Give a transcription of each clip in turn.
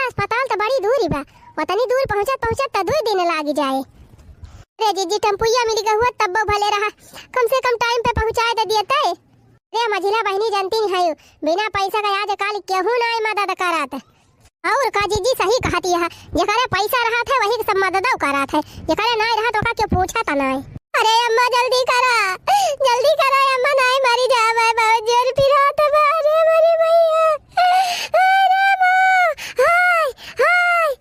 अस्पताल तो बड़ी दूर ही बा, उतनी दूर पहुंचत पहुंचत तो 2 दिन लाग जाए। अरे जीजी टम्पुया मिल गया हुआ तब भले रहा, कम से कम टाइम पे पहुंचाए दे दिए। रे मझिला बहनी जानती है बिना पैसा का आज काल केहू ना मदद करात। और का जीजी सही कहती है, जकरे पैसा रहा था वही सब मदद करात है, जकरे नहीं रहा तो का क्यों पूछा था नहीं। अरे अम्मा जल्दी करा अम्मा, नहीं मरी जावे बहुत जोर पिरात बारे मरी भैया। अरे मां हाय हाय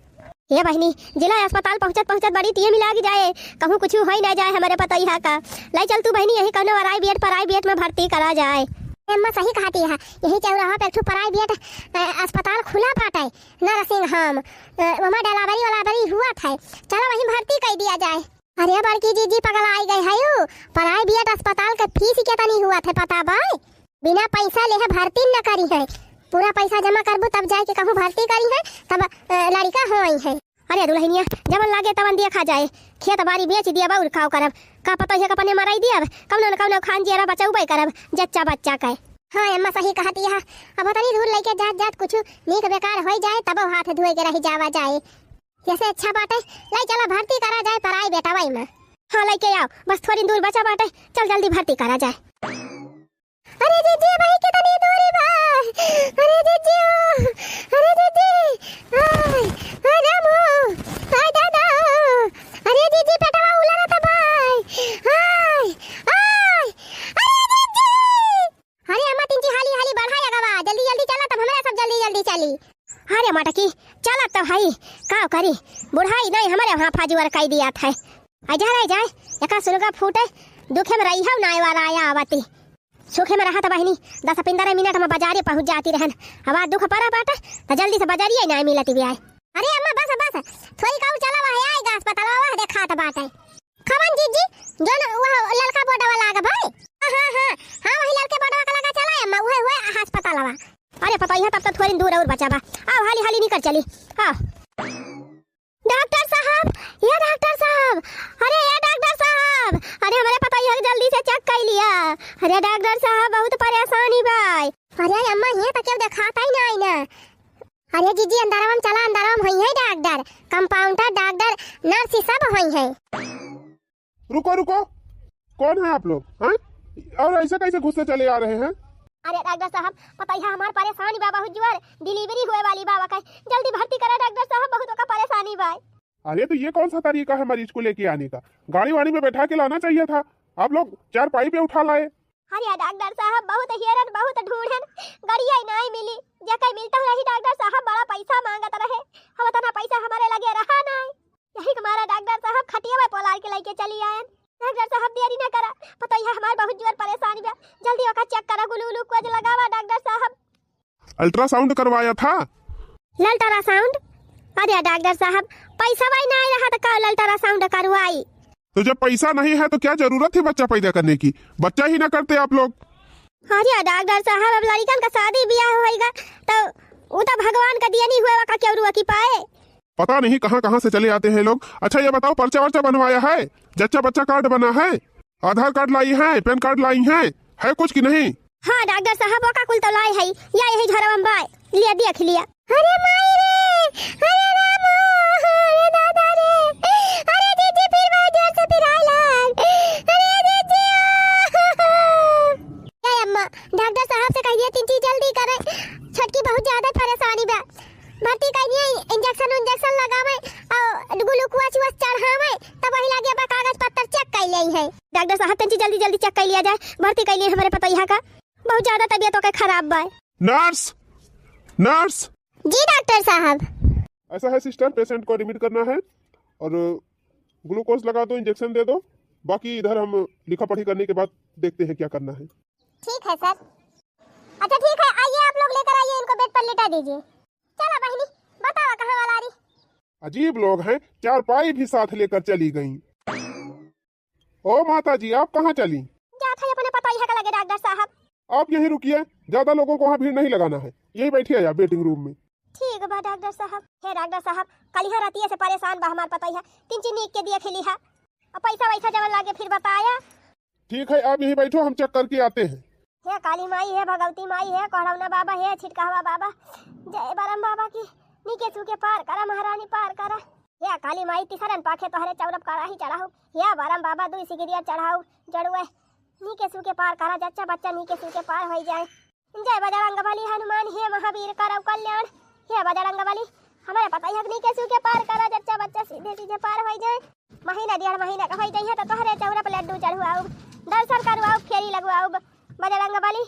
ये बहनी जिला अस्पताल पहुंचत पहुंचत बड़ी तीए मिला के जाए, कहूं कुछ हो ही ना जाए हमारे पता ही का। लाई चल तू बहनी यही कौनो प्राइवेट में भर्ती करा जाए। अम्मा सही कहती है, यही चौराहा पे एक प्राइवेट अस्पताल खुला पाटे नरसिंह होम, वहाँ डिलीवरी हुआ था, चलो वहीं भर्ती कर दिया जाए। अरे बड़की जीजी पगला आई गई है यू, प्राइवेट अस्पताल का फीस कितना नहीं हुआ था पता बाय, बिना पैसा ले भर्ती न करी है, पूरा पैसा जमा करबू तब जाके कहूँ भर्ती करी है, तब लड़का हो है। अरे दुल्हनिया जब लागे तब दिया खा जाए, खेत बाड़ी बेच दिया बाउर खाओ करब, का पता है कपने मराई दिया कौनो न कौनो खान जिया बचा उपाय करब जच्चा बच्चा का। हाँ अम्मा सही कहती है, अब उतनी दूर लेके जात कुछ नीक बेकार हो जाए तब हाथ धोए के रह जावा जाए, जैसे अच्छा बाटे लाई चला भर्ती करा जाए प्राइवेट वही में। हाँ लेके आओ, बस थोड़ी दूर बचा बाटे, चल जल्दी भर्ती करा जाए। अरे जीजी भाई कितनी दूरी बा, अरे जीजी अरे मो हाय दादा, अरे जीजी पेटवा उलरा था भाई, हाय हाय अरे जीजी, अरे अम्मा तिनची हाली बढ़ाया गवा, जल्दी चला तब हमरा सब जल्दी चली। अरे मटकी चला तो भाई का करी, बुढ़ाई नहीं हमारे वहाँ फाजूर कई दिया था, जाए एका सुलगा फूटे दुखे में रही है नाय वाला आया आवती, सुखे में रहा था बहनी 10-15 मिनट में बाजारे पहुंच जाती रहन, हवा दुख पड़ा बाटे तो जल्दी से बाजारिए नहीं मिलती भी आए। अरे अम्मा बस थोड़ी काऊ चला वह आएगा अस्पताल वह देखा था बाटे खवन जीजी जो न वह लड़का बोटा वाला आगा भाई। हां वही लड़के बोटा वाला लगा चला अम्मा वह हुए अस्पताल वा। अरे पता ही है तब तक थोड़ी दूर और बचा बा, आओ हाली निकल चली। हां डॉक्टर साहब, ये डॉक्टर साहब, अरे ये डॉक्टर साहब, अरे हमारे पता ही है जल्दी से चेक कर लिया। अरे डॉक्टर साहब बहुत परेशानी भाई। अरे अम्मा ये तो क्यों दिखाता ही नहीं ना। अरे जीजी अंदरम चला, अंदरम होई है डॉक्टर, कंपाउंडर डॉक्टर नर्स सब होई है। रुको कौन है आप लोग हैं, और ऐसे कैसे घुसते चले आ रहे हैं? अरे डॉक्टर साहब पता ही हमार परेशानी बाबा हुजूर डिलीवरी हुए वाली बाबा का, जल्दी भर्ती करा डॉक्टर साहब, बहुत का परेशानी भाई। अरे तो ये कौन सा तरीका है मरीज को लेके आने का, गाड़ी वाड़ी में बैठा के लाना चाहिए था, आप लोग 4 पाई पे उठा लाए। अरे डॉक्टर साहब बहुत हेरन बहुत ढूंढन गाड़िया नहीं मिली, जकर मिलता रही डॉक्टर साहब बड़ा पैसा मांगत रहे, हम इतना पैसा हमारे लगे रहा नहीं, यही हमारा डॉक्टर साहब खटिया में पोलार के लेके चली आए। डॉक्टर साहब देरी ना करा, पता है हमारे बहुत जोर परेशानी बा, जल्दी ओका चेक करा, ग्लूकोज लगावा डॉक्टर साहब। अल्ट्रासाउंड करवाया था? अल्ट्रासाउंड? अरे डॉक्टर साहब पैसा वाई नहीं रहा तो कल अल्ट्रासाउंड करवाई। तो जब पैसा नहीं है तो क्या जरूरत है बच्चा पैदा करने की, बच्चा ही ना करते आप लोग। अरे डॉक्टर साहब अब लड़कन का शादी ब्याह होएगा तो वो तो भगवान का दिया नहीं हुआ का क्यों रुआ की पाए। पता नहीं कहाँ से चले आते हैं लोग। अच्छा ये बताओ पर्चा वर्चा बनवाया है, जच्चा बच्चा कार्ड बना है, आधार कार्ड लाई है, पैन कार्ड लाई है कुछ की नहीं? हाँ डॉक्टर साहब वो का कुल तो लाई है, या यही झरम बाय लिया देख लिया। अरे माई रे, अरे रामो, अरे दादा रे, अरे जीजी फिर बहुत जोर से पिराई लाग, अरे जीजी क्या अम्मा डॉक्टर साहब से कहिए 3 चीज जल्दी करे, छटकी बहुत ज्यादा परेशानी बा, भर्ती करिए, इंजेक्शन लगावे और ग्लूकोज चढ़ावे तब वही लगे बा कागज पत्तर चेक कर ले है। डॉक्टर साहब तंची जल्दी चेक कर लिया जाए, भर्ती कर लिए हमारे पता यहाँ का बहुत ज्यादा तबीयत हो के खराब बा। नर्स जी डॉक्टर साहब। ऐसा है सिस्टर, पेशेंट को एडमिट करना है और ग्लूकोज लगा दो, इंजेक्शन दे दो, बाकी इधर हम लिखा पढ़ी करने के बाद देखते हैं क्या करना है। ठीक है सर। अच्छा ठीक है, आइए आप लोग लेकर आइए, इनको बेड पर लेटा दीजिए। चला बहनी बताओ कहाँ वाला आ रही। अजीब लोग हैं, 4 पाई भी साथ लेकर चली गईं। ओ माता जी आप कहाँ चली? क्या था अपने पता ही लगे डॉक्टर साहब। आप यहीं रुकिए, ज्यादा लोगों को वहाँ भीड़ नहीं लगाना है, यही बैठिए आप वेटिंग रूम में। ठीक बा डॉक्टर साहब। हे डॉक्टर साहब कल यहाँ रातिया से परेशान बा हमार पता ही 3 चीनी के दिए खेली है, अब पैसा वैसा जब लागे फिर बताया। ठीक है आप यहीं बैठो, हम चेक करके आते हैं। हे काली माई है, भगवती माई है, कोहरौना बाबा है, छिटकावा बाबा, जय बरम बाबा की नीके सूखे पार करा महारानी पार करा। या काली माई तिसरन पाखे तोहरे चौरब काड़ा ही चढ़ाऊ। या बारम बाबा दुई सिगिरिया चढ़ाऊ जड़ुए। नी के सूखे पार करा जच्चा बच्चा नी के सूखे पार हो जाए। जय बजरंग बली हनुमान हे महावीर करव कल्याण। हे बजरंग बली हमारे पता है नी के सूखे पार करा जच्चा बच्चा सीधे सीधे पार हो जाए। महीना डेढ़ महीना का हो जाइए तो तोहरे चौरब लड्डू चढ़वाऊ दर्शन करवाऊ फेरी लगवाऊ बजरंग बली।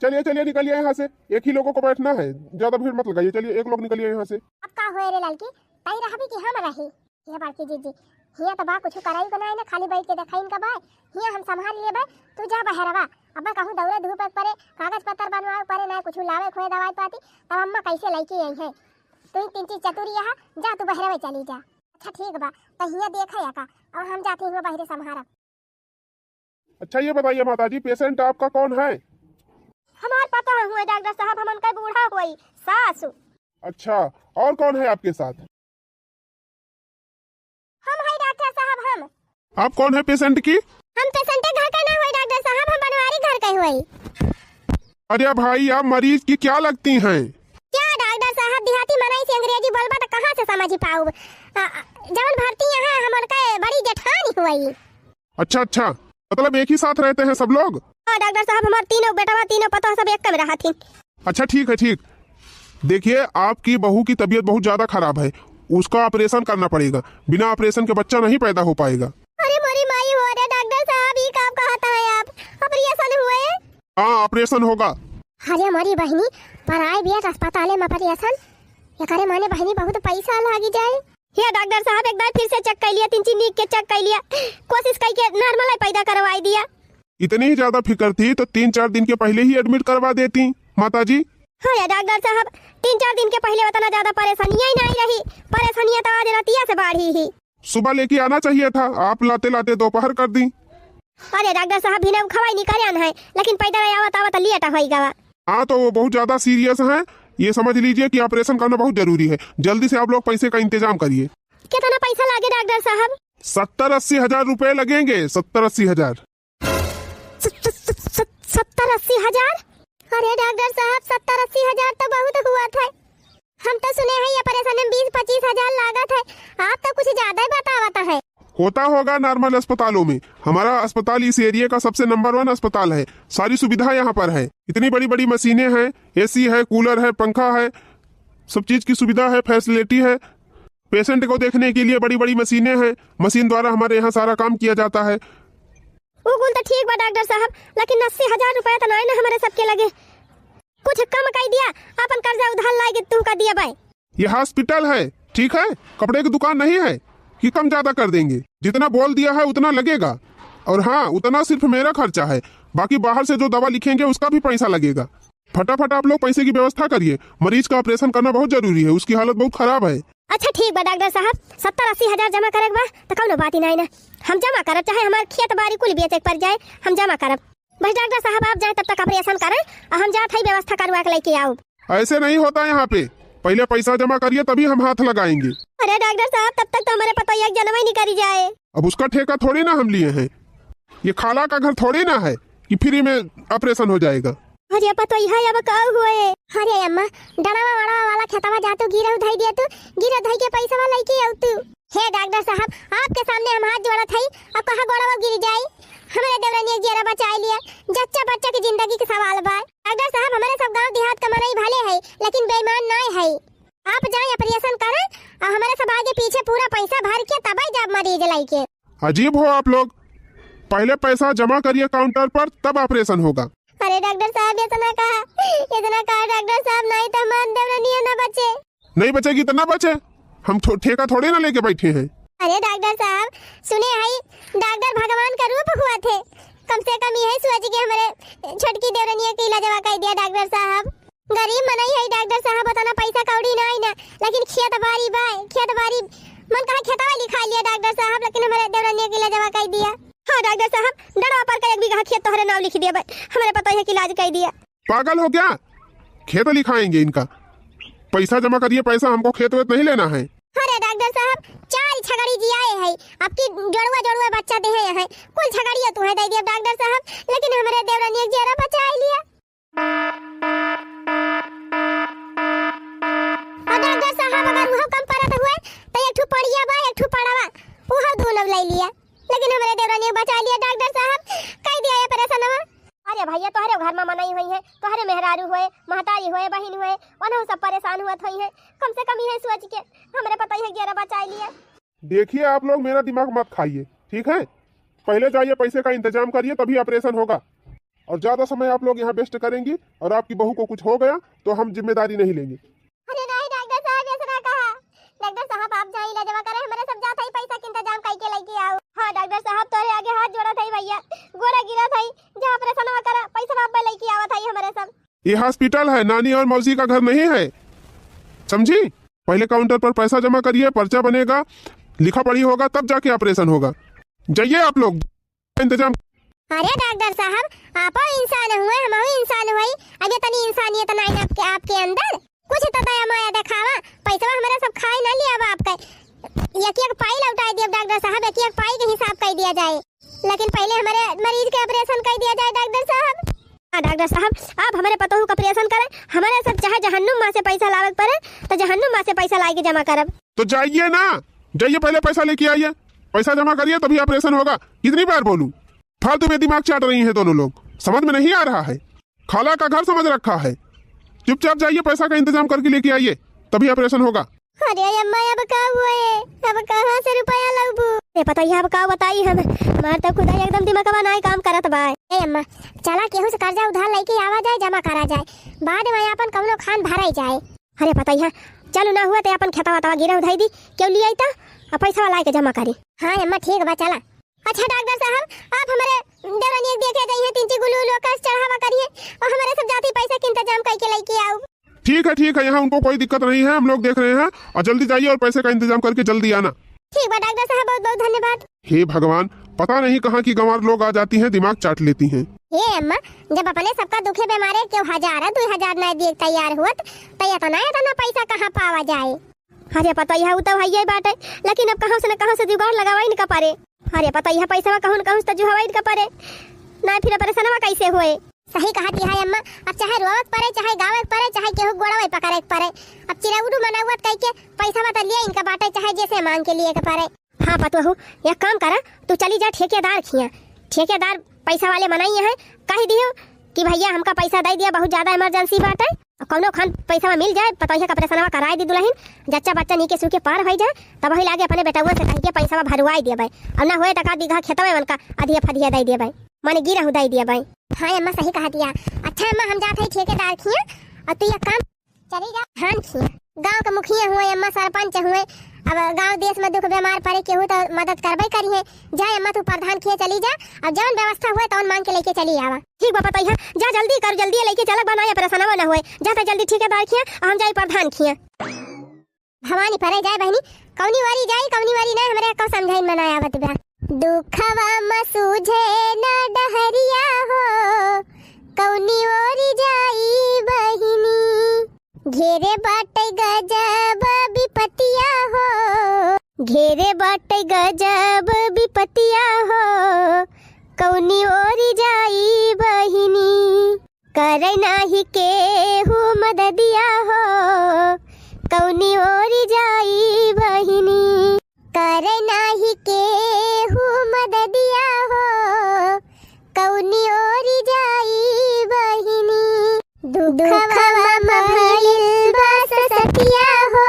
चलिए चलिए निकलिए यहाँ से, एक ही लोगों को बैठना है, ज्यादा भीड़ मत लगाइए। चलिए एक लोग निकलिए यहाँ से। अब का होए रे लड़की तई रहबी कि हम रही। ये बाकी जीजी हिया तो बा कुछ कराई बनाई ना खाली बैठ के देखाइन का बा। हिया हम संभाल लेबे तू जा बहरवा। अब कहूं दौड़े धूप परे कागज पत्तर बनवाओ परे ना कुछ लावे खोए दवाई पाती तब अम्मा कैसे लईके आई है। तू तीन चीज चतुरी यहाँ जा तू बहरवा चली जा। अच्छा ठीक बा तो हिया देखा या का और हम जाते हुए बहरे संभारा। अच्छा ये बताइए माताजी पेशेंट आपका कौन है? हमार पता हुए डॉक्टर साहब हमन का बूढ़ा हुई सासू। अच्छा और कौन है आपके साथ? हम है डॉक्टर साहब। हम आप कौन है पेशेंट की? हम पेशेंट के घर का ना हुए डॉक्टर साहब हम बनवारी घर का हुई। अरे भाई आप मरीज की क्या लगती हैं? क्या डॉक्टर साहब देहाती मनाई से अंग्रेजी बोलबा तो कहां से समझ पाऊ। जवन भर्ती यहाँ हमन का बड़ी जेठानी हुई। अच्छा अच्छा मतलब एक ही साथ रहते हैं सब लोग? हाँ डॉक्टर साहब हमारे तीनों बेटा तीनों पता सब एक कमरा थी। अच्छा ठीक है ठीक। देखिए आपकी बहू की तबीयत बहुत ज्यादा खराब है, उसका ऑपरेशन करना पड़ेगा। बिना ऑपरेशन के बच्चा नहीं पैदा हो पाएगा। अरे मोरी माई हो रे डॉक्टर साहब ये काम कहता है आप ऑपरेशन हुए? हाँ ऑपरेशन होगा। अरे हमारी बहनी प्राइवेट अस्पताल में ऑपरेशन ये करे माने बहनी बहुत पैसा लागी जाए। ये डॉक्टर साहब एक बार फिर से चेक कर लिया 3 चीनी के चेक कर लिया कोशिश करके नॉर्मल पैदा करवाई दिया। इतनी ही ज्यादा फिक्र थी तो 3-4 दिन के पहले ही एडमिट करवा देती माताजी। हाँ या डॉक्टर साहब 3-4 दिन के पहले उतना ज्यादा परेशानियां ही नहीं रही। परेशानियां तो आज रतिया से बढ़ी ही। सुबह लेके आना चाहिए था, आप लाते लाते दोपहर कर दी। अरे डॉक्टर साहब भी खवाई नहीं करे है लेकिन पैदा आवत आवत लेट होइगा। हाँ तो वो बहुत ज्यादा सीरियस है, ये समझ लीजिए कि ऑपरेशन करना बहुत जरूरी है। जल्दी से आप लोग पैसे का इंतजाम करिए। कितना पैसा लागे डॉक्टर साहब? 70-80 हजार रुपए लगेंगे। 70-80 हजार। 70-80 हजार? अरे डॉक्टर साहब 70-80 हजार तो बहुत हुआ था। हम तो सुने हैं ये ऑपरेशन में 20-25 हजार लागत है। आप तो कुछ ज्यादा ही बतावता है। होता होगा नॉर्मल अस्पतालों में, हमारा अस्पताल इस एरिया का सबसे नंबर 1 अस्पताल है। सारी सुविधा यहाँ पर है, इतनी बड़ी बड़ी मशीनें हैं, एसी है, कूलर है, पंखा है, सब चीज की सुविधा है, फैसिलिटी है। पेशेंट को देखने के लिए बड़ी बड़ी मशीनें हैं, मशीन द्वारा हमारे यहाँ सारा काम किया जाता है। वो तो ठीक बा डॉक्टर साहब लेकिन 80 हजार रुपया तो नहीं ना हमारे सबके लगे। कुछ कम कर दिया अपन कर्जा उधार लाके तू का दिया भाई। ये हॉस्पिटल है ठीक है, कपड़े की दुकान नहीं है कि कम ज्यादा कर देंगे। जितना बोल दिया है उतना लगेगा। और हाँ उतना सिर्फ मेरा खर्चा है, बाकी बाहर से जो दवा लिखेंगे उसका भी पैसा लगेगा। फटाफट आप लोग पैसे की व्यवस्था करिए, मरीज का ऑपरेशन करना बहुत जरूरी है, उसकी हालत बहुत खराब है। अच्छा ठीक बा डॉक्टर साहब 70-80 हजार जमा करे बा तो कौनो बात ही नहीं ना। हम जमा करब चाहे हमारे खेत बाड़ी कुल बेचे पड़ जाए हम जमा करब। बस डॉक्टर साहब आप जाए तब तक ऑपरेशन करें और हम जात है व्यवस्था करवा के लेके आओ। ऐसे नहीं होता यहाँ पे, पहले पैसा जमा करिए तभी हम हाथ लगाएंगे। अरे डॉक्टर साहब तब तक तो हमारे पता एक जनवरी नहीं करी जाए। अब उसका ठेका थोड़ी ना हम लिए हैं, ये खाला का घर थोड़ी ना है कि फ्री में ऑपरेशन हो जाएगा। अरे पता है अब का हुए। अरे अम्मा डरावा वड़ा वाला खेतवा जा तू गिरव धई दिया तू गिरव धई के पैसा वाला लेके आउ तू। हे डॉक्टर साहब आपके सामने हम हाथ जोड़ा थई अब कहां गोड़वा गिर जाई। हमारे देवरानी एक जरा बचा लिया, जच्चा बच्चा की जिंदगी के सवाल बा। डॉक्टर साहब हमारे सब गांव देहात का मनाई भले है लेकिन बेईमान नहीं है। आप जाए ऑपरेशन करें और हमारे सब आगे पीछे पूरा पैसा भर के तब ही जब मरीज लाइके। अजीब हो आप लोग, पहले पैसा जमा करिए काउंटर पर तब ऑपरेशन होगा। अरे डॉक्टर साहब इतना कहा डॉक्टर साहब नहीं तो मन देवरानी ना बचे। नहीं बचेगी तो ना बचे, हम ठेका थोड़े ना लेके बैठे हैं। अरे डॉक्टर साहब सुने है डॉक्टर भगवान का रूप हुआ थे, कम से कम यही सोच के हमारे छटकी देवरानी के इलाज कर दिया। डॉक्टर साहब गरीब मनाई है डॉक्टर साहब उतना पैसा कौड़ी नहीं ना लेकिन खेत बाड़ी बाय खेत बाड़ी मन कहा खेतवा लिखा लिया डॉक्टर साहब लेकिन हमारे देवरानी के इलाज कर दिया। हाँ डॉक्टर साहब डरा पर का 1 बीघा खेत तोहरे नाम लिख दिया भाई हमारे पता है कि इलाज कर दिया। पागल हो क्या, खेत लिखाएंगे इनका, पैसा जमा करिए, पैसा हमको खेत वेत नहीं लेना है। अरे डॉक्टर साहब 4 छगड़ी जी आए हैं आपकी जोड़वा बच्चा दे है कुल छगड़िया तू है दे दिया डॉक्टर साहब लेकिन हमारे देवरानी एक जरा बचा लिया। डॉक्टर साहब सोच के हमरे पता ही 11 बचा लिया। देखिए आप लोग मेरा दिमाग मत खाइए, ठीक है? पहले जाइए पैसे का इंतजाम करिए, तभी ऑपरेशन होगा। और ज्यादा समय आप लोग यहाँ वेस्ट करेंगी और आपकी बहू को कुछ हो गया तो हम जिम्मेदारी नहीं लेंगे। अरे नहीं डॉक्टर साहब, ऐसा ना कहा। डॉक्टर साहब आप जाइए ला जमा करे, हमारे सब जाता ही पैसा के इंतजाम करके लेके आओ। हाँ डॉक्टर साहब, तोरे आगे हाथ जोड़ा था भैया, गोरा गिरा था, जहाँ ऑपरेशन हुआ करा पैसा आप लेके आवा था हमारे सब। ये हॉस्पिटल है, नानी और मौसी का घर नहीं है, समझी? पहले काउंटर पर पैसा जमा करिए, पर्चा बनेगा, लिखा पढ़ी होगा, तब जाके ऑपरेशन होगा। जाइए आप लोग, इंतजाम। अरे डॉक्टर साहब आप इंसान हुए, हम इंसान हुई, अगे तनी इंसानियत नहीं आपके अंदर कुछ तो दया माया दिखावा। पैसा हमारा सब खाए ना लिया आपका, एक पाई लौटा दिया डॉक्टर साहब, एक पाई के हिसाब कर दिया जाए, लेकिन पहले हमारे मरीज के ऑपरेशन कर दिया जाए डॉक्टर साहब। हाँ डॉक्टर साहब आप हमारे पतोहू का ऑपरेशन करें, हमारे सब चाहे जहन्नुम माँ से पैसा लावे पड़े तो जहन्नुम माँ से पैसा ला के जमा करब। तो जाइए ना, जाइए पहले पैसा लेके आइए, पैसा जमा करिए तभी ऑपरेशन होगा। कितनी बार बोलूं? फालतू में दिमाग चाट रही हैं दोनों लोग, समझ में नहीं आ रहा है। खाला का घर समझ रखा है, चुपचाप जाइए पैसा का इंतजाम करके लेके आइए, तभी ऑपरेशन होगा। अरे अम्मा अब का हुआ है, अब कहाँ से रुपया लाऊं? ये पता ही अब का बताई हम, मार तो खुदा एकदम दिमाग में नहीं काम करत बा। ए अम्मा चला केहू से कर्जा उधार लेके आवा जाए, जमा करा जाए, बाद में अपन कौनो खान भराई जाए। अरे पता ही है, चलो ना हुआ तो अपन खेता वता गिरा उधाई दी, क्यों लिया था और पैसा वाला के जमा करी। हाँ अम्मा ठीक बा चला। अच्छा डॉक्टर साहब आप हमारे देवरानी देखे जाइए, 3 गुलू लोकस चढ़ावा करिए और हमारे सब जाती पैसा के इंतजाम करके लेके आओ। ठीक है, यहाँ उनको कोई दिक्कत नहीं है, हम लोग देख रहे हैं। और जल्दी जाइए और पैसे का इंतजाम करके जल्दी आना। ठीक बा डॉक्टर साहब, बहुत बहुत धन्यवाद। हे भगवान, पता नहीं कहाँ की गंवार लोग आ जाती हैं, दिमाग चाट लेती हैं। ये अम्मा जब अपने सबका दुखे बीमारे क्यों 1000 2000 नहीं दिए तैयार हुआ तो इतना पैसा कहाँ पावा जाए। अरे पता ही है तो है बात है, लेकिन अब कहाँ से जुगाड़ लगावा ही नहीं पारे। अरे पता ही है पैसा कहूँ से जुगावा ही पारे ना, फिर परेशान कैसे हुए। सही कहा है अम्मा, अब चाहे रोवत पड़े, चाहे गावत पड़े, चाहे केहू गोड़ा पकड़े पड़े, अब चिरौरू मनावत कह के पैसा बता लिया इनका बाटे, चाहे जैसे मांग के लिए के पड़े। हाँ पतोहू एक काम करा, तू चली जा ठेकेदार खिया, ठेकेदार पैसा वाले मनाई है, कह दियो कि भैया हमका पैसा दे दिया, बहुत ज्यादा इमरजेंसी बात है, कौनो खान पैसा में मिल जाए, पता है ऑपरेशन कराए दी दुल्हन, जच्चा बच्चा नीके सूखे पार हो जाए, तब वही लागे अपने बेटा से कह के पैसा भरवाई दिया भाई, और ना होए टका बीघा खेत में उनका अधिया फदिया दे दिया भाई, माने गिरा हुदाई दिया भाई। हाँ अम्मा सही कहा दिया। अच्छा अम्मा हम जाते हैं ठेकेदार खिया, और तू ये काम चली जा। हाँ खिया गाँव के मुखिया हुए अम्मा, सरपंच हुए, अब गांव देश में दुख बीमार पड़े केहू तो मदद करबे करी है। जाए अम्मा तू प्रधान खिए चली जा, अब जौन व्यवस्था हुए तौन मांग के लेके चली आवा। ठीक बा पता है, जा जल्दी कर, जल्दी लेके चलक बनाया परेशान ना हुए, जाते जल्दी ठेकेदार खिया हम जाए प्रधान खिया। भवानी परे जाए बहनी, कौनी वारी जाए कौनी वारी ना, हमरे को समझाइन बनाया आवत बा। दुखवा म सूझे ना डहरिया हो, कौनी ओरी जाई बहिनी, घेरे बाटे गजब विपतिया हो, घेरे बाटे गजब विपतिया हो, कौनी ओरी जाई बहिनी, करे नाही केहू मददिया हो, कौनी ओरी जाई बहिनी, करे नाही केहू मददिया हो, कौनी ओरी जाई बहिनी, दुखवा म भइल बा सतिया हो,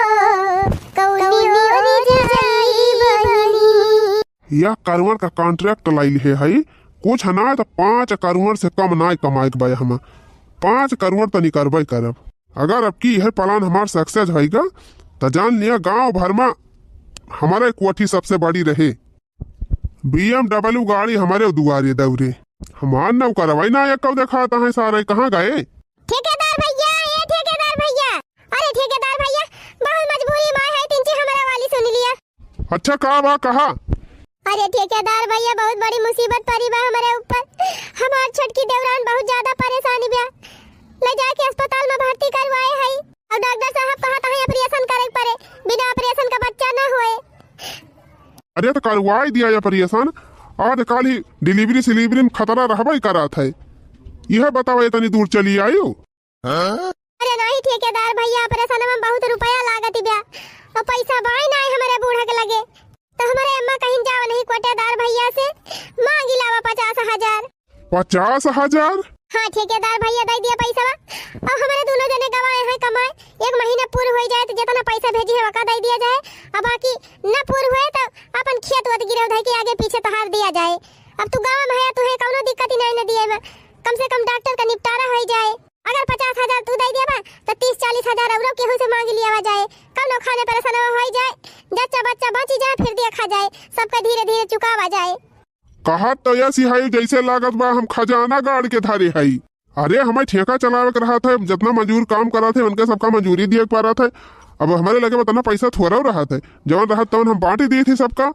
कौनी ओरी जाई बहिनी। यह कारुअर का कॉन्ट्रैक्ट लाइल है कुछ ना तो 5 करोड़ से कम ना कमाए के हम 5 करोड़ तो निकलबे करब। अगर अब की यह प्लान हमार सक्सेस होगा तो जान लिया गांव भर में हमारे कोठी सबसे बड़ी रहे, BMW गाड़ी हमारे दुआरे दौरे, हमार न करवाई ना कब दिखाता है सारे कहाँ गए। ठेकेदार भैया, ये ठेकेदार भैया, अरे ठेकेदार भैया बहुत मजबूरी में है, तिनसे हमारा वाली सुन लिया। अच्छा कहा बा कहा? अरे ठेकेदार भैया बहुत बड़ी मुसीबत पड़ी बा हमारे ऊपर, हमार छोटकी देवरान बहुत ज्यादा परेशानी बा, ले जाके अस्पताल में भर्ती करवाए है, और डॉक्टर साहब कहता है ऑपरेशन करे पड़े, बिना ऑपरेशन का बच्चा ना होए। अरे तो करवाई दिया ऑपरेशन, आज कल ही डिलीवरी में खतरा रहबा ही करा था, यह बताओ इतनी दूर चली आयो। अरे नहीं ठेकेदार भैया, ऑपरेशन में बहुत रुपया लागत बा, और पैसा बाई नहीं हमारे बूढ़ा के लगे, तो हमारे अम्मा कहीं जाओ नहीं कोटेदार भैया से मांगी लावा 50,000। 50,000? हाँ ठेकेदार भैया दे दिया पैसा, और हमारे दोनों जने गवाए हैं कमाए, एक महीना पूर्ण हो जाए तो जितना पैसा भेजी है वका दे दिया जाए, अब बाकी न पूर्ण हुए तो अपन खेत वत गिरव धई के आगे पीछे तहार दिया जाए। अब तू गांव में है, तुहे कौनो दिक्कत ही नहीं न दिए में, कम से कम डॉक्टर का निपटारा हो जाए। अगर 50,000 तू दे देबा तो 30-40,000 औरो केहू से मांग लिया जाए, कौनो खाने परेशान हो जाए, जच्चा बच्चा बची जाए फिर देखा जाए, सबका धीरे धीरे चुकावा जाए। कहा तो ऐसी हाई जैसे लागत बा हम खजाना गाड़ के धारे हाई। अरे हमें ठेका चलावे के रहा था, जितना मजदूर काम करा थे उनके सबका मजूरी दिए पा रहा था। अब हमारे लगे बताना पैसा थोड़ा रहा था, जवन रहा तवन हम बांट दिए थे सबका।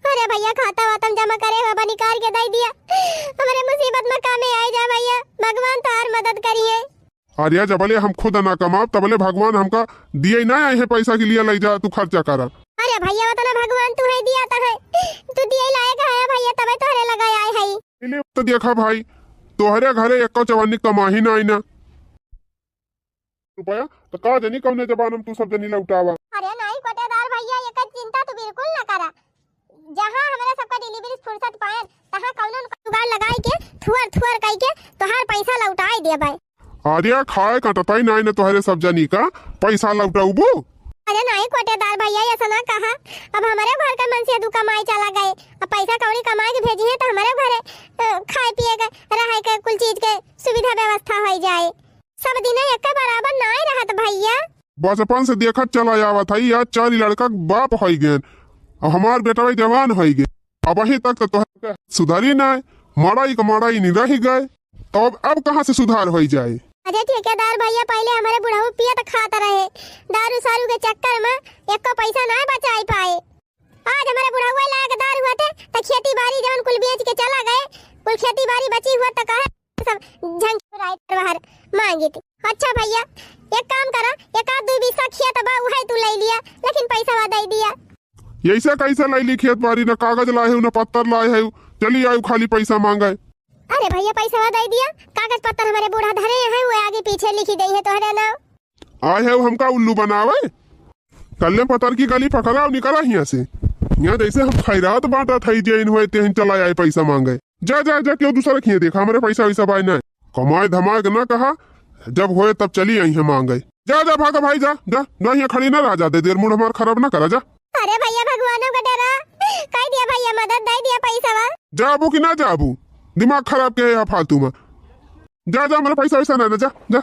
अरे भैया खाता वातम जमा करे हो निकाल के दे दिया, हमारे मुसीबत में कामे आए जा भैया, भगवान तार मदद करिए। अरे जबले हम खुद ना कमाओ तबले भगवान हमका दिए ना आए हैं पैसा के लिए, ले जा तू खर्चा करा। अरे भैया वतना भगवान तू है दिया है, तू दिए लायक है भैया, तबे तोहरे लगाया है। इले तो देखा भाई तोहरे घरे एको चवन्नी कमाही ना आईना रुपया तो का जनी कौने जबान हम तू सब जनी लौटावा। अरे नहीं कोटेदार भैया, एक चिंता तो बिल्कुल न करा, जहां हमारे सबका डिलीवरी फुर्सत पाए तहां कौनो जुगाड़ लगाई के थुअर कई के तोहार पैसा लौटाई दे भाई। अरे खाए कटताई ना आईने तोहरे सब जनी का पैसा लौटाऊबो। अरे नहीं कोटेदार भैया ऐसा ना कहा, अब हमारे घर का मन से दू कमाई चला गए, अब पैसा कौड़ी कमा के भेजी है तो हमारे घरे खाए पिए के रहे के कुल चीज के सुविधा व्यवस्था हो जाए, सब दिन एक बराबर ना ही रहत भैया। बचपन से देखत चला जावा था यार, 4 लड़का बाप हो गए, अब हमार बेटा जवान हो गए, अब वही तक तो तोहरे सुधारी ना, मड़ाई का मड़ाई नहीं रह गए, तो अब कहाँ से सुधार हो जाए। अरे ठेकेदार भैया पहले हमारे बुढ़ाऊ पियत खाता रहे, दारू सारू के चक्कर में एक को पैसा ना बचाई पाए, आज हमारे बुढ़ाऊ लायक दारू हुआ थे तो खेती बाड़ी जवन कुल बेच के चला गए, कुल खेती बाड़ी बची हुआ तो कहे सब झंग राइट बाहर मांगी थी। अच्छा भैया एक काम करा, एक आध 2 बीसा खेत बा उहे तू ले लिया, लेकिन पैसा दे दिया। ऐसा कैसे लाई ली खेत बाड़ी, न कागज लाए हो न पत्थर लाए हो, चली आयु खाली पैसा मांगे। अरे भैया पैसा दे दिया, कागज पत्तर हमारे बूढ़ा धरे हैं, वो आगे पीछे लिखी गई है तोहरे नाम। आए है हमका उल्लू बनावे, कल्ले पत्थर की गली पकड़ा और निकला यहाँ से, यहाँ जैसे हम खैरात बांटा थई जैन हुए तेहन चला आए पैसा मांगे। जा जा जा क्यों दूसरा खिए देखा हमारे पैसा वैसा बाय ना कमाए धमाए ना कहा, जब होए तब चली आई है मांगे। जा जा भागा भाई जा जा ना, यहाँ खड़ी ना रह जा, दे देर मूड हमारा खराब ना करा जा। अरे भैया भगवानों का डरा कह दिया भैया, मदद दे दिया पैसा वा। जाबू कि ना जाबू, दिमाग खराब के है फालतू में, जा जा मेरा पैसा वैसा ना जा जा।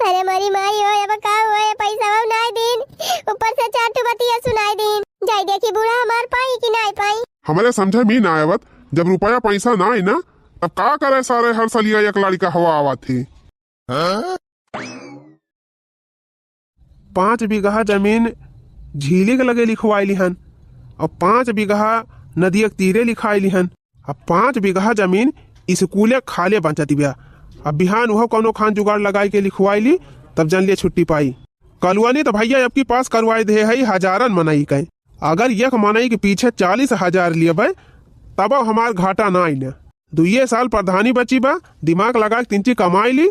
अरे मरी माई हो अब का हुआ पैसा वा नहीं दिन, ऊपर से 4 बतिया सुनाई दिन, जाई देखी बूढ़ा हमार पाई कि नहीं पाई। हमारे समझे में ना आवत, जब रुपया पैसा ना आई ना तब का करे सारे हर सलिया एक लाड़ी का हवा आवा थी। 5 बीघा जमीन झीली के लगे लिखवाई लिहन, और 5 बीघा नदी के तीरे लिखाई लिहन, अब 5 बीघा जमीन स्कूले खाले बचती बिया। अब बिहान वह कोनो खान जुगाड़ लगाई के लिखवाई ली, तब जन लिए छुट्टी पाई। कलुआ नहीं तो भैया अब की पास करवाई दे है हजारन मनाई कहीं, अगर एक मनाई के पीछे 40,000 लिए भाई तब हमार घाटा ना आई न। 2 साल प्रधानी बची बा, दिमाग लगा के 3 कमाई ली,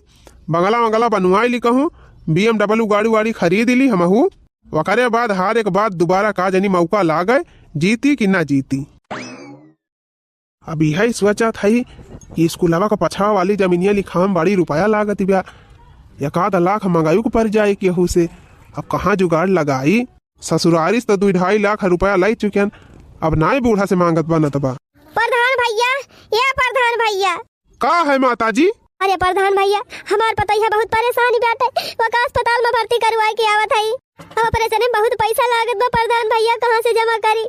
बंगला बनवाई ली, कहूँ BMW गाड़ी वाड़ी खरीद ली हमहू, वकरे बाद हार एक बात दोबारा का जनी मौका ला गए, जीती कि ना जीती। अब यही सोचत है कि स्कूलवा का पछावा वाली जमीनिया लिखाम बड़ी रुपया लागत बिया, 1-2 लाख मंगाई को पड़ जाए केहू से, अब कहाँ जुगाड़ लगाई। ससुरारी तो 2-2.5 लाख रुपया लाई चुके, अब ना ही बूढ़ा से मांगत बनत बा। प्रधान भैया, ये प्रधान भैया का है माता जी। अरे प्रधान भैया हमार पतैया बहुत परेशानी बाटे, वका अस्पताल में भर्ती करवाए के आवत है, अब ऑपरेशन में बहुत पैसा लागत बा प्रधान भैया, कहाँ से जमा करी।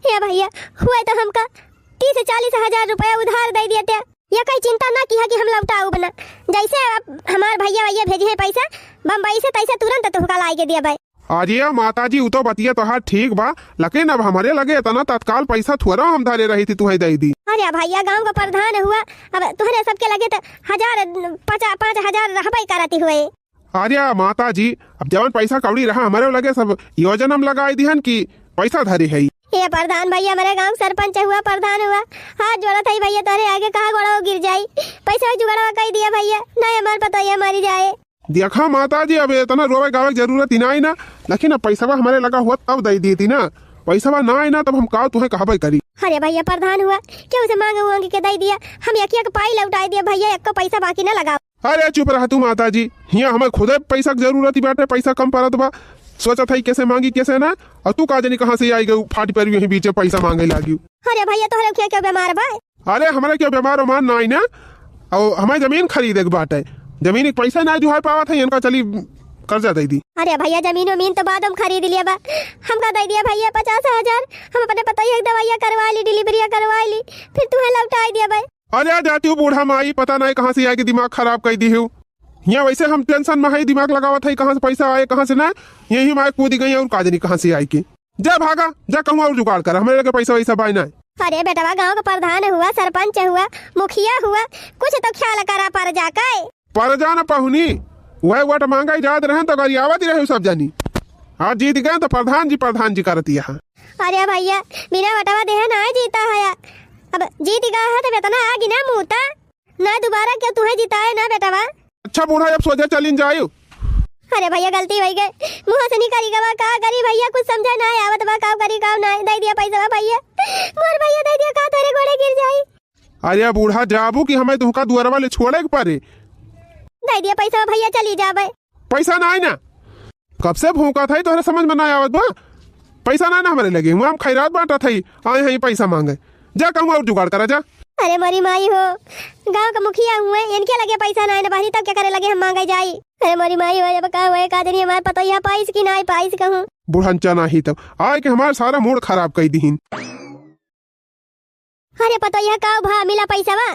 ये भैया हुए तो हमका 30-40,000 रुपया उधार दे दिए थे, ये कोई चिंता ना की है कि हम लौटाऊ बना, जैसे हमार भैया भेजी है पैसा बम्बई से तैसे तुरंत तुहका लाई के दिया भाई। अरे माता जी तो बतिया तो हाँ ठीक बा, लेकिन अब हमारे लगे इतना तत्काल पैसा थोड़ा हम धरे रही थी तुम्हें दे दी। अरे भैया गांव का प्रधान हुआ, अब तुम्हारे सबके लगे तो 5,000 रहबई करती हुए। अरे माता जी अब जवन पैसा कौड़ी रहा हमारे लगे सब योजना में लगाई दी कि पैसा धरी है। ये प्रधान भैया हमारे गांव सरपंच हुआ, प्रधान हुआ, हाथ जोड़ा था भैया, तारे आगे कहा गोड़ा गिर जाये, पैसा जुगाड़ा कह दिया भैया, नहीं हमारे पता ये मारी जाए। देखा माता जी अब इतना रोवे गावे की जरूरत ही ना आई ना, लेकिन अब पैसा हमारे लगा हुआ तब दे दी थी ना, पैसा ना आई ना तब हम का तुम्हें कहा करी। अरे भैया प्रधान हुआ क्यों से मांगे के दे दिया, हम एक पाई लौटा दिया भैया, एक पैसा बाकी ना लगाओ। अरे चुप रहा तू माता जी, यहाँ हमें खुद पैसा की जरूरत ही बाटे, पैसा कम पड़त बा। सोचा था कैसे मांगी कैसे ना, और तू का जानी कहाँ से आई गई फाटी पर यहीं बीच में पैसा मांगे लागी। अरे भैया तोहरे क्या क्या बीमार बा? अरे हमारे क्या बीमार उमार ना आई ना, और हमें जमीन खरीदे के बात है, जमीन एक पैसा ना जो है पावा था इनका चली कर्जा दे दी। अरे भैया जमीन वमीन तो बाद हम खरीद लिया बा, हमका दे दिया भैया 50,000। हम अपने पता ही दवाइयाँ करवा ली, डिलीवरिया करवा ली, फिर तुम्हें लौटा दिया भाई। अरे जाती हूँ बूढ़ा माई, पता नहीं कहाँ से आके दिमाग खराब कर दी हूँ। यहाँ वैसे हम टेंशन में है, दिमाग लगावा था कहाँ से पैसा आए कहाँ से ना, यही माई कूदी गई और काजनी कहाँ से आई की। जा भागा जा कहूँ और जुगाड़ कर, हमें लगे पैसा वैसा बाई ना। अरे बेटवा गांव का प्रधान हुआ, सरपंच हुआ, मुखिया हुआ, कुछ तो ख्याल करा पर जाकर। पर जाना पहुनी वह वट महंगाई जात रहे तो गरियावत ही रहे सब जानी, आज जीत गए तो प्रधान जी करती है। अरे भैया बिना वटवा देह ना जीता है, अब जीत गया है तो वेतना आगी ना मुँहता ना, दोबारा क्यों तुम्हें जिताए ना बेटवा। अच्छा बूढ़ा अब सोचा चलिन जायो। अरे भैया गलती हो गई, मुँह से नहीं करी गवा का करी भैया, कुछ समझा ना आवत बा, का करी का ना दे दिया पैसा भैया, मोर भैया दे दिया का तेरे घोड़े गिर जाई। अरे बूढ़ा जाबू कि हमें तुमका दुआर वाले छोड़े के पारे, दे दिया पैसा भैया चली जाबे। पैसा ना है ना, कब से भूखा था तोहरा समझ में ना आवत बा, पैसा ना हमारे लगे हुआ, हम खैरात बांटा था आए हैं पैसा मांगे, जा कहूँ और जुगाड़ करा जा। अरे मरी माई हो, गांव का मुखिया हुए, इनके लगे पैसा ना है बाहरी तब क्या करे लगे हम मांगे जाई। अरे मरी माई हो, जब का हुए का जनी हमारे पता यहाँ पाइस की ना पाइस कहूँ बुढ़ांचा ना ही तब आए के हमारा सारा मूड खराब कर दीन। अरे पता यह का भा मिला पैसा बा?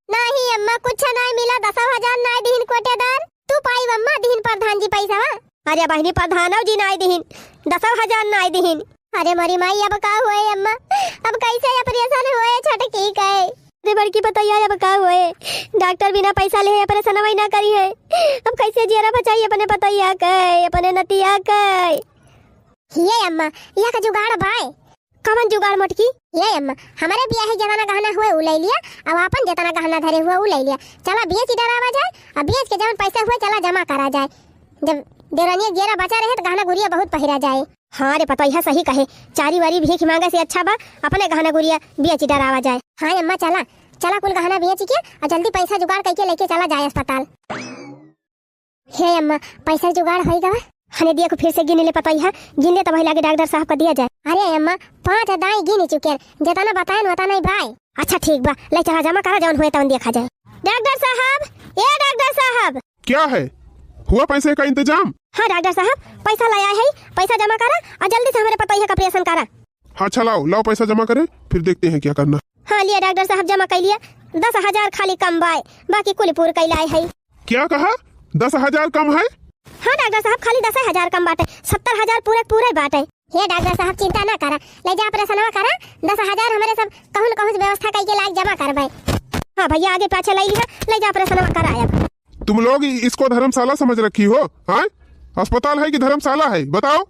नहीं अम्मा कुछ नहीं मिला, 10,000 नहीं दीन कोटेदार, तू पाई अम्मा दीन प्रधान जी पैसा बा? अरे बहनी प्रधान जी नहीं दीन, 10,000 नहीं दीन। अरे मरी माई अब का हुए अम्मा, अब कैसे ऑपरेशन हुए छोटे की कहे? अरे बड़की पता यार अब का हुए, डॉक्टर बिना पैसा ले ऑपरेशन वही ना करी है, अब कैसे जियरा बचाई अपने पता या कहे अपने नतिया कहे। ये अम्मा यह का जुगाड़ बाय कवन जुगाड़ मटकी? ये अम्मा हमारे बियाह जतना गहना हुए उ ले लिया, अब अपन जतना गहना धरे हुआ उ ले लिया, चला बेच डरावा जाए, अब बेच के जवन पैसा हुए चला जमा करा जाए, जब देरानिया गेरा बचा रहे तो गहना गुड़िया बहुत पहिरा जाए। हाँ रे पता यह सही कहे, चारी वारी भीख मांगे से अच्छा बा अपने गहना गुड़िया बेच डरावा जाए। हाँ अम्मा चला चला कुल गहना बेच के और जल्दी पैसा जुगाड़ करके लेके चला जाए अस्पताल। हे अम्मा पैसा जुगाड़ हो गवा, हने दिया को फिर से गिने ले पता है, गिने तब लागे डॉक्टर साहब का दिया जाए। अरे अम्मा 5 दाई गिने चुके, जतना बताए न उतना ही भाई। अच्छा ठीक बा, ले चला जमा करा जौन हुए तौन देखा जाए। डॉक्टर साहब, ए डॉक्टर साहब। क्या है हुआ पैसे का इंतजाम? हाँ डॉक्टर साहब पैसा लाया है, पैसा जमा करा और जल्दी से हमारे पता है का ऑपरेशन करा। हाँ चलाओ लाओ पैसा जमा करे फिर देखते हैं क्या करना। हाँ लिया डॉक्टर साहब जमा कर लिया, 10,000 खाली कम बाय, बाकी कुल पूर कैलाए है। क्या कहा 10,000 कम है? हाँ डॉक्टर साहब खाली 10,000 कम बाटे, 70,000 पूरे बाटे। हे डॉक्टर साहब चिंता ना करा, ले जा ऑपरेशन करा, 10,000 हमारे सब कहूँ न कहूँ व्यवस्था करके लायक जमा करवाए। हाँ भैया आगे पाछे ले लिया, ले जा ऑपरेशन कराया। तुम लोग इसको धर्मशाला समझ रखी हो? हाँ अस्पताल है कि धर्मशाला है बताओ?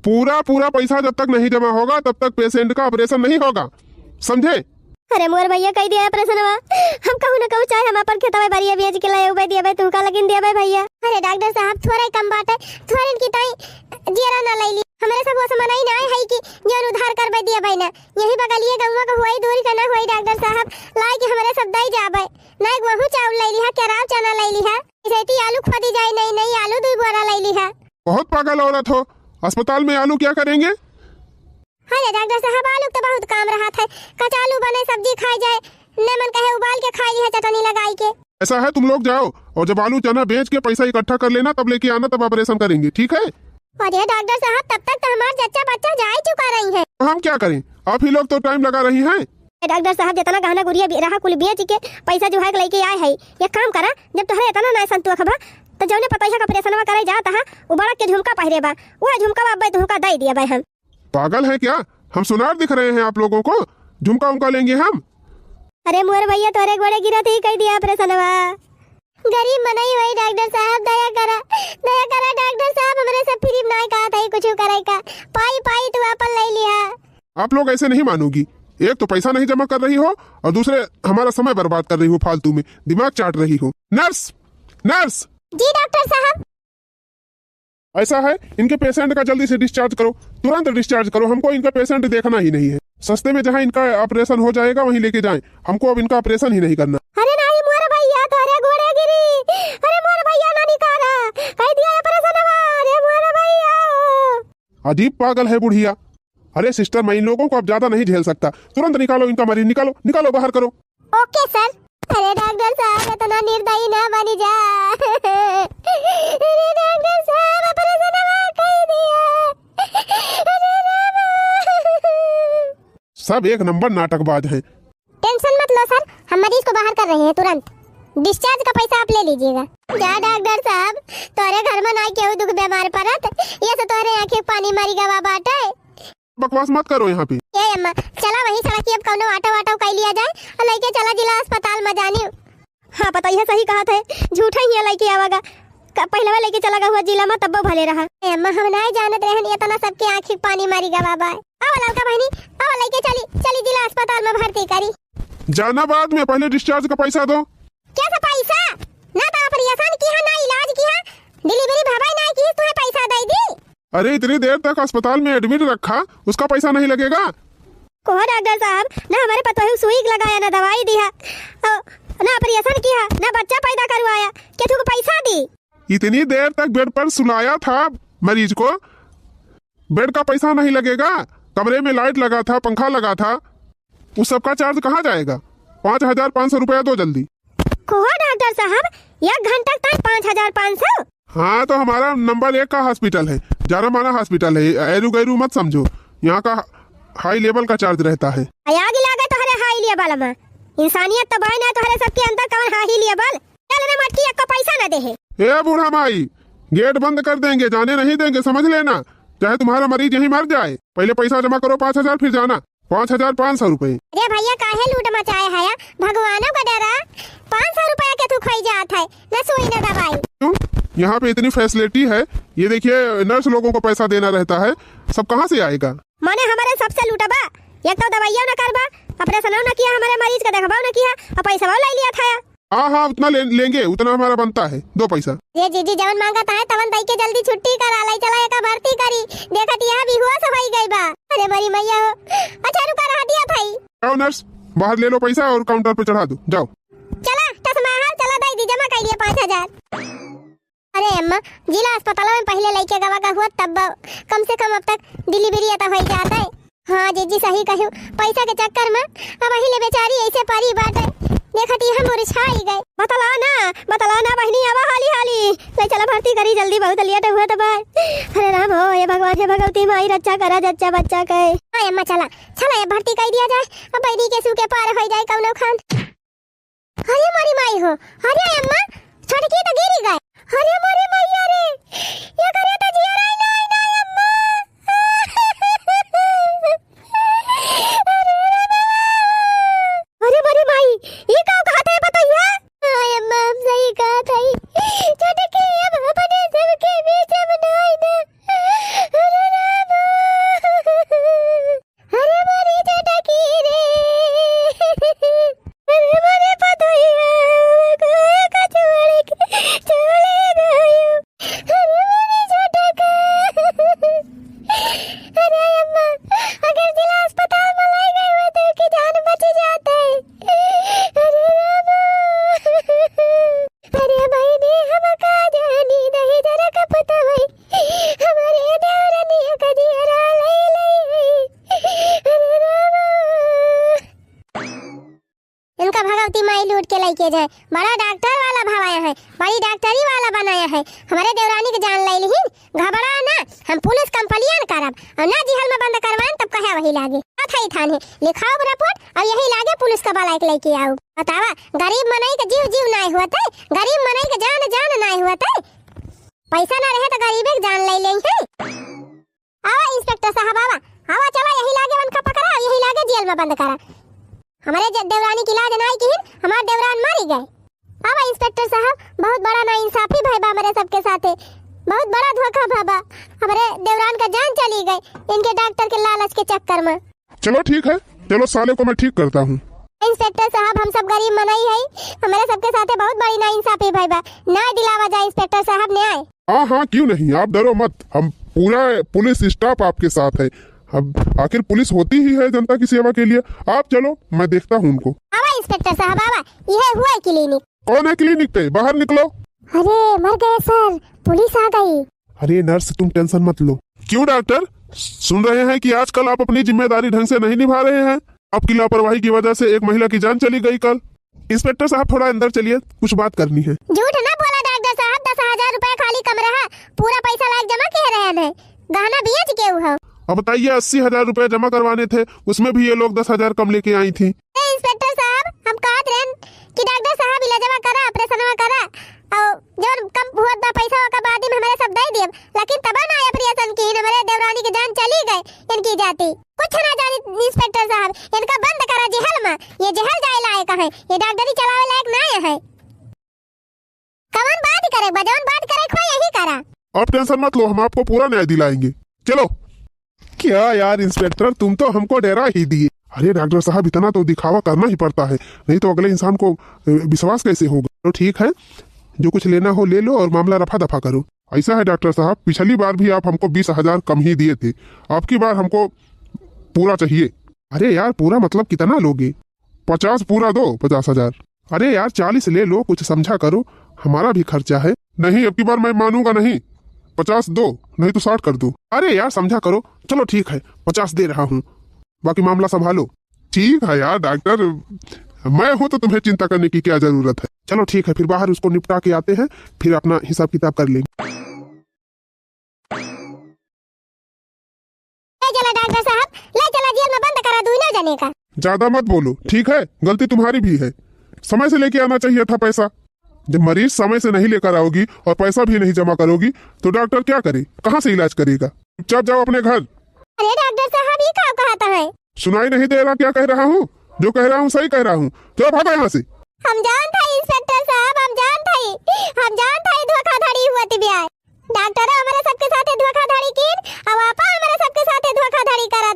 पूरा पैसा जब तक नहीं जमा होगा तब तक पेशेंट का ऑपरेशन नहीं होगा, समझे? अरे मोर भैया कह दिया ऑपरेशन हम कहूँ न कहूँ चाहे हम अपन खेतवा बारिया बेच के लाए उबे दिया भाई, तू का लगिन दिया भाई भैया। अरे डॉक्टर साहब थोड़ा ही कम बात है, थोड़ा इनकी ताई जीरा ना ले ली, हमारे सब वो समझ ही ना है कि जौन उधार कर दिया भाई ना, यही बगलिए गौवा का हुई दूर का ना हुई डॉक्टर साहब लाई के हमारे सब दई जाबे ना, गेहूं चावल ले ली है, केराव चना ले ली है, इसेती आलू खोदी जाए नहीं आलू 2 बोरा ले ली है। बहुत पागल औरत हो, अस्पताल में आलू क्या करेंगे? अरे डॉक्टर साहब आलू तो बहुत काम रहा था, कचालू बने सब्जी खाई जाए, न मन कहे उबाल के खाई ली है चटनी लगाई के। ऐसा है तुम लोग जाओ और जब आलू चना बेच के पैसा इकट्ठा कर लेना तब लेके आना, तब ऑपरेशन करेंगे, ठीक है? अरे डॉक्टर साहब तब तक तो हमारे जच्चा बच्चा जा ही चुका रही है, तो हम क्या करें, आप ही लोग तो टाइम लगा रही हैं। डॉक्टर साहब जितना गहना गुड़िया रहा कुल बेच के पैसा जो है लेके आए है, ये काम करा जब तुम्हारे इतना ना संतोष बा तो जौने पता है ऑपरेशन करे जाता है वो बड़ा के झुमका पहरे बा, वो झुमका बाबा झुमका दे दिया भाई। हम पागल है क्या? हम सुनार दिख रहे हैं आप लोगों को? झुमका उमका लेंगे हम? अरे मोर भैया तोरे गोड़े गिरा ही कह दिया ऑपरेशन गरीब मनाई हुई डॉक्टर साहब दया करा डॉक्टर साहब, हमारे सब फ्री ना कहा था कुछ करे का, पाई तू अपन ले लिया। आप लोग ऐसे नहीं मानोगी, एक तो पैसा नहीं जमा कर रही हो और दूसरे हमारा समय बर्बाद कर रही हो, फालतू में दिमाग चाट रही हो। Nurse nurse. जी डॉक्टर साहब। ऐसा है इनके पेशेंट का जल्दी से डिस्चार्ज करो, तुरंत डिस्चार्ज करो, हमको इनका पेशेंट देखना ही नहीं है। सस्ते में जहाँ इनका ऑपरेशन हो जाएगा वहीं लेके जाएं, हमको अब इनका ऑपरेशन ही नहीं करना। अरे नहीं मोर भैया तोरे गोड़े गिरी, अजीब पागल है बुढ़िया। अरे सिस्टर, मैं इन लोगों को अब ज्यादा नहीं झेल सकता, तुरंत निकालो इनका मरीज, निकालो निकालो, बाहर करो। Okay sir. अरे डॉक्टर साहब इतना निर्दयी ना बनी जा। अरे डॉक्टर साहब ऑपरेशन कर दिया। अरे रामा। सब एक नंबर नाटकबाज हैं। टेंशन मत लो सर, हम मरीज को बाहर कर रहे हैं तुरंत। डिस्चार्ज का पैसा आप ले लीजिएगा। जा डॉक्टर साहब, तोरे घर में नाई केहू दुख बीमार पड़त, ये से तोरे आंखें पानी मारी गवा बाटे। बकवास मत करो यहाँ पे। ये अम्मा चला वही सड़क की अब कौनो ऑटो वाटो कर लिया जाए और लेके चला जिला अस्पताल में जानी। हाँ पता है, सही कहा था, झूठा ही है लेके आवागा। पहले लेके चला गया हुआ जिला में तब भले रहा। अम्मा हम नहीं जानत रहन इतना सबके आंखी पानी मारी गवा बाय। आओ लड़का बहनी, आओ लेके चली जिला अस्पताल में भर्ती करी। जाना बाद में, पहले डिस्चार्ज का पैसा दो। क्या सा पैसा? ना तो ऑपरेशन किया ना इलाज किया, डिलीवरी भवाई ना की, तुम्हें पैसा दे दी। अरे इतनी देर तक अस्पताल में एडमिट रखा, उसका पैसा नहीं लगेगा? कहो डॉक्टर साहब, ना हमारे पता है सुई लगाया, ना दवाई दिया, ना ऑपरेशन किया, ना बच्चा पैदा करवाया, क्या तुमको पैसा दी? इतनी देर तक बेड पर सुलाया था मरीज को, बेड का पैसा नहीं लगेगा? कमरे में लाइट लगा था, पंखा लगा था, उस सब का चार्ज कहाँ जाएगा? 5,500 रुपया दो जल्दी। कहो डॉक्टर साहब, 1 घंटा तक 5,500? हाँ तो हमारा नंबर 1 का हॉस्पिटल है, जाना माना हॉस्पिटल है, एरू गैरू मत समझो, यहाँ का हाई लेवल का चार्ज रहता है। आगे लगा तो हरे हाई लेवल में, इंसानियत तो बहन है तो हरे सबके अंदर कौन हाई लेवल? चल ना मटकी, एक का पैसा ना दे है। ए बूढ़ा माई, गेट बंद कर देंगे, जाने नहीं देंगे, समझ लेना, चाहे तुम्हारा मरीज यहीं मर जाए। पहले पैसा जमा करो 5,000, फिर जाना। 5,500 रुपए। अरे भैया काहे लूट मचाए है? भगवानों का डरा 500 रुपया के तू खाई जात है, न सुई न दवाई। क्यों? यहाँ पे इतनी फैसिलिटी है, ये देखिए नर्स लोगों को पैसा देना रहता है, सब कहाँ से आएगा? माने हमारे सबसे लूटबा, एक तो दवाइयां न करबा, ऑपरेशन न किया, हमारे मरीज का देखभाल न किया, और पैसा ले लिया था। हाँ उतना लेंगे, उतना हमारा बनता है, दो पैसा। ये जीजी जवन मांगता है तवन दई के जल्दी छुट्टी करा लाई, चला एका भर्ती करी, देखत यहां भी हुआ सब गई बा। अरे मरी मैया हो, अच्छा रुका रहा दिया थाई। जाओ नर्स, बाहर ले लो पैसा और काउंटर पे चढ़ा दो, जाओ। चला टसमा हाल चला दई दी, जमा कर लिए 5,000। अरे अम्मा, जिला अस्पताल में पहले लेके गवा का हुआ तब कम से कम अब तक डिलीवरी आता हो जाता है। हाँ जीजी सही कहूँ, पैसा के चक्कर में अब वही ले बेचारी ऐसे पारी बात है, देखती हम मुरझाई गए। बतला ना बहनी, आवा हाली ले चला भर्ती करी जल्दी, बहुत लेट हुआ तो बाय। अरे राम हो, ये भगवान हे भगवती माई रक्षा करा जच्चा बच्चा के। हां अम्मा चला ये भर्ती कर दिया जाए, अब बैदी के सूखे पार हो जाए कौनो खान। अरे मारी माई हो, अरे अम्मा छटकी तो गिरी गए। अरे मारी मैया रे, ये करे तो जिया रे नहीं अम्मा। अरे मारी माई, ये का कहता है बताइए? हां अम्मा हम सही कहा था, छटकी अब अपने सबके बीच में नहीं ना। अरे राम, अरे मारी छटकी रे, अरे मारे पतोइया का चोरी चले गयो, अरे मारी छटका। अरे अम्मा, अगर जिला अस्पताल में ले गए हो तो की जान बच जाता है। अरे रामा, अरे भाई ने हम का जानी दही जरा का पता भाई, हमारे देवरानी का दियरा ले। अरे रामा, इनका भगवती माई लूट के लेके जाए, बड़ा डॉक्टर वाला भवाया है, बड़ी डॉक्टरी वाला बनाया है, हमारे देवरानी के जान ले ली। घबरा ना, हम पुलिस कंप्लेन करब, और ना जेल में बंद करवाएं तब कहे वही लागे। थाई थाने लिखाओ रिपोर्ट और यही लागे पुलिस का बालाइक लेके आओ। बतावा, गरीब मनई के जीव नहीं हुआ, गरीब मनई के जान नहीं हुआ, पैसा ना रहे तो गरीबे के जान ले लेंगे। आवा इंस्पेक्टर साहब, आवा चला यही लागे उनका पकड़ा, यही लागे जेल में बंद करा। हमारे देवरानी की इलाज नहीं की, हमारे देवरान मारी गए। आवा इंस्पेक्टर साहब, बहुत बड़ा ना इंसाफी भाई बा हमारे सबके साथे, बहुत बड़ा धोखा भाबा, हमारे देवरान का जान चली गई इनके डॉक्टर के लालच के चक्कर में। चलो ठीक है, चलो साले को मैं ठीक करता हूँ। इंस्पेक्टर साहब, हम सब गरीब मनई है, हमारे सबके साथे बहुत बड़ी ना इंसाफी भाई बा, न्याय दिलावा जाए इंस्पेक्टर साहब, न्याय। हाँ क्यों नहीं, आप डरो मत, हम पूरा पुलिस स्टाफ आपके साथ है। अब आखिर पुलिस होती ही है जनता की सेवा के लिए। आप चलो, मैं देखता हूँ उनको। आवा इंस्पेक्टर साहब, आवा, यह हुआ क्लिनिक। कौन है क्लिनिक पे? बाहर निकलो। अरे मर गए सर, पुलिस आ गई। अरे नर्स तुम टेंशन मत लो, क्यों डॉक्टर, सुन रहे हैं कि आजकल आप अपनी जिम्मेदारी ढंग से नहीं निभा रहे हैं। आपकी लापरवाही की वजह से एक महिला की जान चली गई कल। इंस्पेक्टर साहब थोड़ा अंदर चलिए, कुछ बात करनी है। झूठ ना बोला डॉक्टर साहब, 10,000 रुपए खाली कम रहा, पूरा पैसा लायक जमा कह रहे हैं। गहना बेच के हो। अब बताइए, 80,000 रुपए जमा करवाने थे, उसमें भी ये लोग 10,000 कम लेके आई थी। इंस्पेक्टर साहब, हम कहत रहे कि डॉक्टर साहब इलाजवा करा, ऑपरेशन करा और जब कम हुआ था पैसा का बाद में हमारे सब दे दिए, लेकिन तब ना ऑपरेशन की हमारे देवरानी की जान चली गई। इनकी जाती कुछ ना जानी इंस्पेक्टर साहब, इनका बंद करा जेहल में। ये जेहल जाए लायक है, ये डॉक्टरी चलावे लायक ना है। कौन बात करे, बजौन बात करे कोई यही करा। आप टेंशन मत लो, हम आपको पूरा न्याय दिलाएंगे। चलो। क्या यार इंस्पेक्टर, तुम तो हमको डरा ही दिए। अरे डॉक्टर साहब, इतना तो दिखावा करना ही पड़ता है, नहीं तो अगले इंसान को विश्वास कैसे होगा। तो ठीक है, जो कुछ लेना हो ले लो और मामला रफा दफा करो। ऐसा है डॉक्टर साहब, पिछली बार भी आप हमको 20,000 कम ही दिए थे, आपकी बार हमको पूरा चाहिए। अरे यार पूरा मतलब कितना लोगे? 50 पूरा दो, 50,000। अरे यार 40 ले लो, कुछ समझा करो, हमारा भी खर्चा है। नहीं, अब की बार मैं मानूंगा नहीं, 50 दो, नहीं तो 60 कर दो। अरे यार समझा करो। चलो ठीक है, 50 दे रहा हूँ, बाकी मामला संभालो। ठीक है यार डॉक्टर, मैं हूं तो तुम्हें चिंता करने की क्या जरूरत है। चलो ठीक है, फिर बाहर उसको निपटा के आते हैं, फिर अपना हिसाब किताब कर लेंगे। ले चला डॉक्टर साहब, ले चला जेल में बंद करा दूं ना जाने का। ज्यादा मत बोलो, ठीक है, गलती तुम्हारी भी है। समय से लेके आना चाहिए था पैसा। जब मरीज समय से नहीं लेकर आओगी और पैसा भी नहीं जमा करोगी तो डॉक्टर क्या करे, कहाँ से इलाज करेगा। चुपचाप जाओ अपने घर। अरे डॉक्टर साहब, ये क्या कहता है? सुनाई नहीं दे रहा क्या कह रहा हूँ? जो कह रहा हूँ सही कह रहा हूँ। चलो भागो यहाँ से। हम जानता है इंस्पेक्टर साहब, हम जानता है धोखाधड़ी हुआ थी। डॉक्टर हमारे सबके साथ धोखाधड़ी की, अब आपा हमारे सबके साथ धोखाधड़ी करा